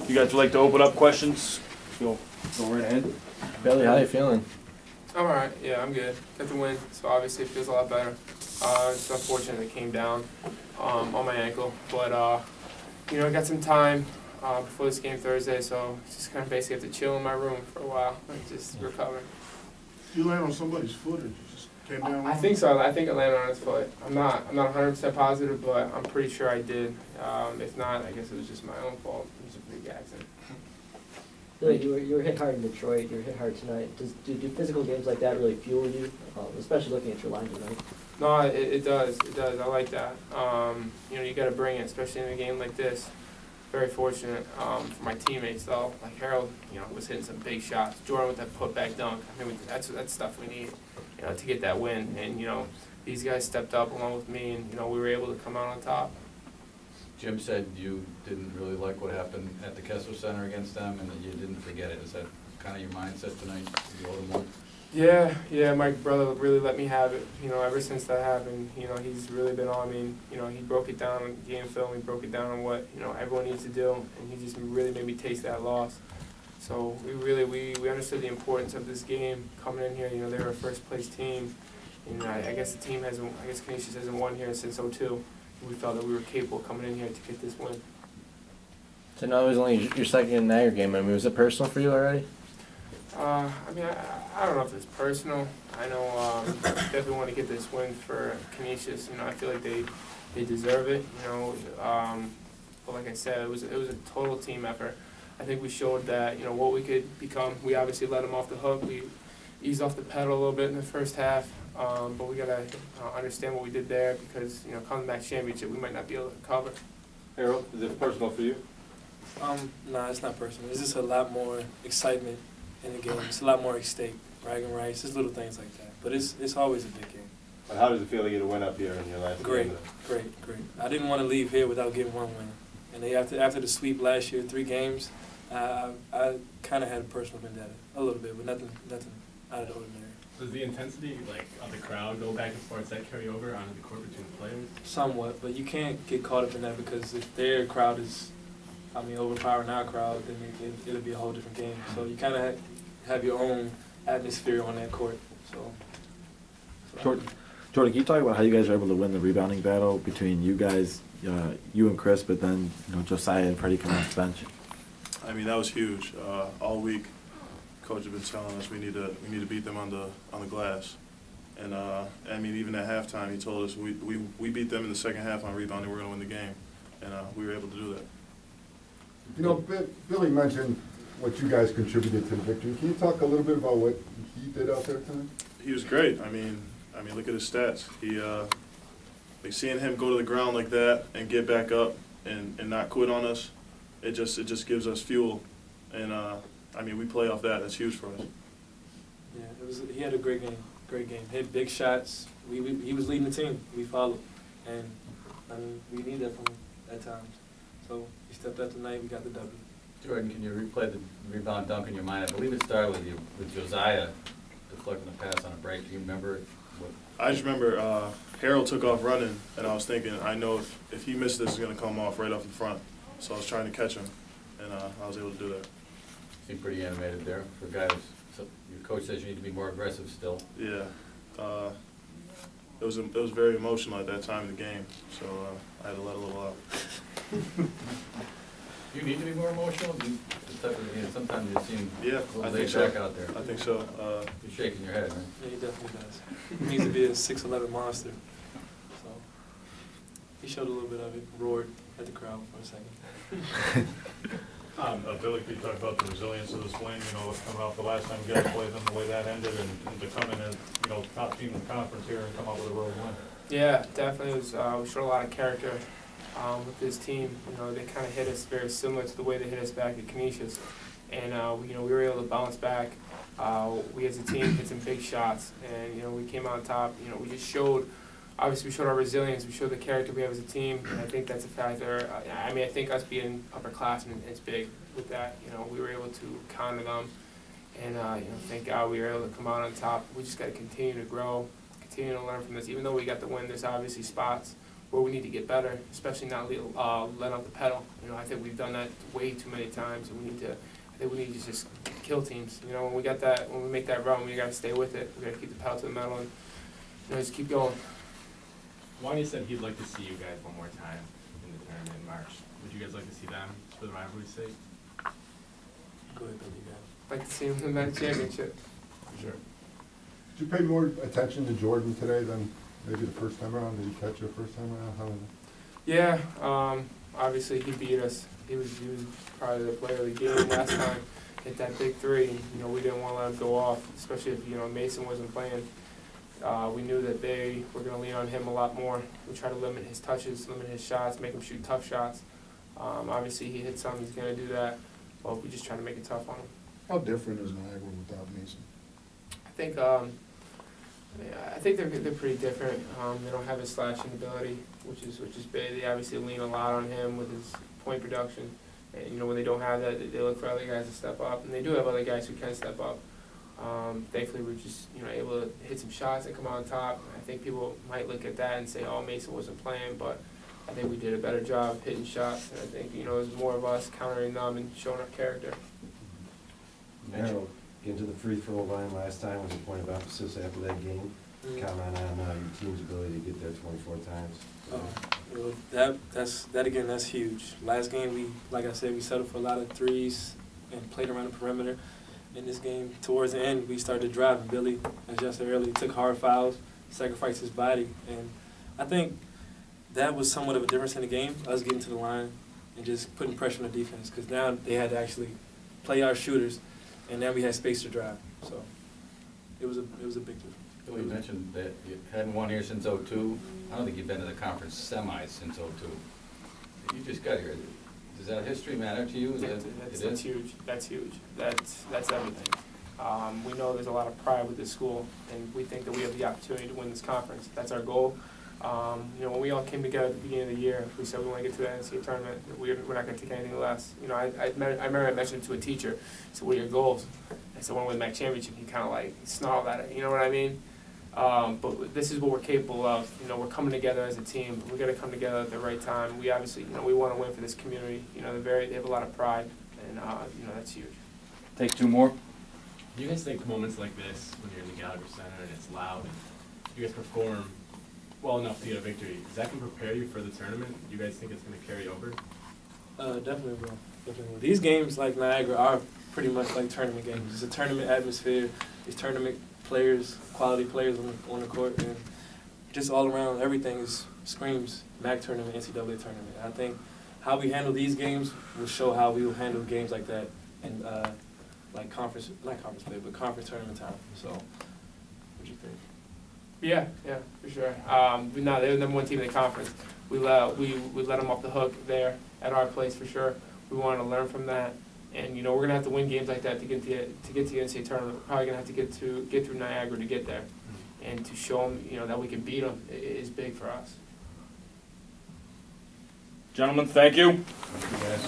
You guys would like to open up questions? Go right ahead. Billy, how you feeling? I'm alright, yeah, I'm good. Got the win, so obviously it feels a lot better. It's unfortunate it came down on my ankle, but you know, I got some time before this game Thursday, so just kind of basically have to chill in my room for a while and just recover. You land on somebody's foot, or you just came down? I think so. I think I landed on his foot. I'm not 100% positive, but I'm pretty sure I did. If not, I guess it was just my own fault. It was a big accident. Billy, you were hit hard in Detroit. You were hit hard tonight. Do physical games like that really fuel you, especially looking at your line tonight? No, it does. It does. I like that. You know, you got to bring it, especially in a game like this. Very fortunate for my teammates, though. Like Harold, you know, was hitting some big shots. Jordan with that putback dunk. I mean, that's stuff we need, you know, to get that win. And you know, these guys stepped up along with me, and you know, we were able to come out on top. Jim said you didn't really like what happened at the Kessler Center against them, and that you didn't forget it. Is that kind of your mindset tonight? Yeah, my brother really let me have it, you know, ever since that happened. You know, he's really been on me. You know, he broke it down on game film, he broke it down on what, you know, everyone needs to do, and he just really made me taste that loss. So we understood the importance of this game coming in here. You know, they were a first place team, and I guess the team hasn't, I guess Canisius hasn't won here since '02. We felt that we were capable of coming in here to get this win. So now it was only your second Niagara game. I mean, was it personal for you already? I mean, I don't know if it's personal. I know definitely want to get this win for Canisius. You know, I feel like they deserve it. You know, but like I said, it was a total team effort. I think we showed that, you know, what we could become. We obviously let them off the hook. We eased off the pedal a little bit in the first half, but we gotta understand what we did there, because you know, come back championship, we might not be able to cover. Harold, is it personal for you? Nah, it's not personal. It's just a lot more excitement in the game. It's a lot more at stake, bragging rights, just little things like that. But it's always a big game. But how does it feel to get a win up here in your last game? Great. I didn't want to leave here without getting one win. And after the sweep last year, 3 games, I kind of had a personal vendetta, a little bit, but nothing out of the ordinary. Does the intensity, like, of the crowd go back and forth? Does that carry over onto the court between the players? Somewhat, but you can't get caught up in that, because if their crowd is, overpowering our crowd, then it'll be a whole different game. So you kind of have your own atmosphere on that court. Jordan, can you talk about how you guys are able to win the rebounding battle between you guys, you and Chris, but then Josiah and Freddie coming off the bench? I mean, that was huge. All week, coach had been telling us we need to beat them on the glass. And I mean, even at halftime, he told us we beat them in the second half on rebounding. We're going to win the game, and we were able to do that. You know, Billy mentioned what you guys contributed to the victory. Can you talk a little bit about what he did out there tonight? He was great. I mean, look at his stats. He, like, seeing him go to the ground like that and get back up and not quit on us, it just gives us fuel. And I mean, we play off that. That's huge for us. Yeah, he had a great game. Hit big shots. He was leading the team. We followed, and I mean, we need that from him at times. So he stepped up tonight. We got the W. Jordan, can you replay the rebound dunk in your mind? I believe it started with Josiah deflecting a pass on a break. Do you remember what? I just remember Harold took off running, and I was thinking, I know if he missed this, it's going to come off right off in front. So I was trying to catch him, and I was able to do that. Seemed pretty animated there for a guy who's, your coach says you need to be more aggressive still. Yeah. It was very emotional at that time in the game, so I had to let a little out. You need to be more emotional? Sometimes you seem a little laid back out there. I think so. You're shaking your head, right? Yeah, he definitely does. He needs to be a 6'11" monster. So he showed a little bit of it, roared at the crowd for a second. Billy, can you talk about the resilience of this win? You know, coming off the last time you guys played them, the way that ended, and to come in as, you know, top team in the conference here and come up with a road win. Yeah, definitely. It was, we showed a lot of character with this team. You know, they kind of hit us very similar to the way they hit us back at Canisius, and you know, we were able to bounce back. We as a team hit some big shots, and you know, we came out on top. You know, we just showed. Obviously, we showed our resilience. We showed the character we have as a team, and I think that's a factor. I mean, I think us being upperclassmen is big with that. You know, we were able to counter them, and you know, thank God we were able to come out on top. We just got to continue to grow, continue to learn from this. Even though we got the win, there's obviously spots where we need to get better, especially not let out the pedal. You know, I think we've done that way too many times, and I think we need to just kill teams. You know, when we make that run, we got to stay with it. We got to keep the pedal to the metal and, you know, just keep going. Wanye said he'd like to see you guys one more time in the tournament in March. Would you guys like to see them for the rivalry's sake? Go ahead, Billy, guys. Like to see him in that championship. For sure. Did you pay more attention to Jordan today than maybe the first time around? Did you catch it the first time around? How was it? Yeah, obviously he beat us. He was probably the player of the game last time. Hit that big three. You know, we didn't want to let him go off, especially if, you know, Mason wasn't playing. We knew that they were going to lean on him a lot more. We try to limit his touches, limit his shots, make him shoot tough shots. Obviously he hit some, he's going to do that, but we just try to make it tough on him. How different is Niagara without Mason? I think they're pretty different. They don't have his slashing ability, which is big. They obviously lean a lot on him with his point production. And, you know, when they don't have that, they look for other guys to step up, and they do have other guys who can step up. Thankfully, we're just, you know, able to hit some shots and come on top. I think people might look at that and say, "Oh, Mason wasn't playing," but I think we did a better job hitting shots. And I think, you know, it was more of us countering them and showing our character. Harold, getting to the free throw line last time was a point of emphasis after that game. Comment on your team's ability to get there 24 times. That's huge. Last game, like I said, we settled for a lot of threes and played around the perimeter. In this game, towards the end, we started driving. Billy, as Jeff said earlier, took hard fouls, sacrificed his body, and I think that was somewhat of a difference in the game. Us getting to the line and just putting pressure on the defense, because now they had to actually play our shooters, and now we had space to drive. So it was a big difference. You mentioned that you hadn't won here since '02. I don't think you've been to the conference semis since '02. You just got here. Does that history matter to you? That's huge. That's huge. That's everything. We know there's a lot of pride with this school, and we think that we have the opportunity to win this conference. That's our goal. You know, when we all came together at the beginning of the year, we said we want to get to the NCAA tournament. We're not going to take anything less. You know, I remember I mentioned it to a teacher. I said, "What are your goals?" I said, "I want to win the MAC championship." He kind of like snarled at it. You know what I mean? But this is what we're capable of. You know, we're coming together as a team. We got to come together at the right time. We obviously, you know, we want to win for this community. You know, they have a lot of pride, and you know, that's huge. Take two more. Do you guys think moments like this, when you're in the Gallagher Center and it's loud, and you guys perform well enough to get a victory, is that going to prepare you for the tournament? Do you guys think it's going to carry over? Definitely will. Definitely will. These games like Niagara are pretty much like tournament games. It's a tournament atmosphere. It's tournament players, quality players on the court, and just all around everything screams MAC tournament, NCAA tournament. I think how we handle these games will show how we will handle games like that in like conference tournament time. So, what do you think? Yeah, for sure. No, they're the number one team in the conference. We let them off the hook there at our place for sure. We wanted to learn from that. And, you know, we're going to have to win games like that to get to the NCAA tournament. We're probably going to have to get through Niagara to get there. And to show them, you know, that we can beat them is big for us. Gentlemen, thank you. Thank you guys.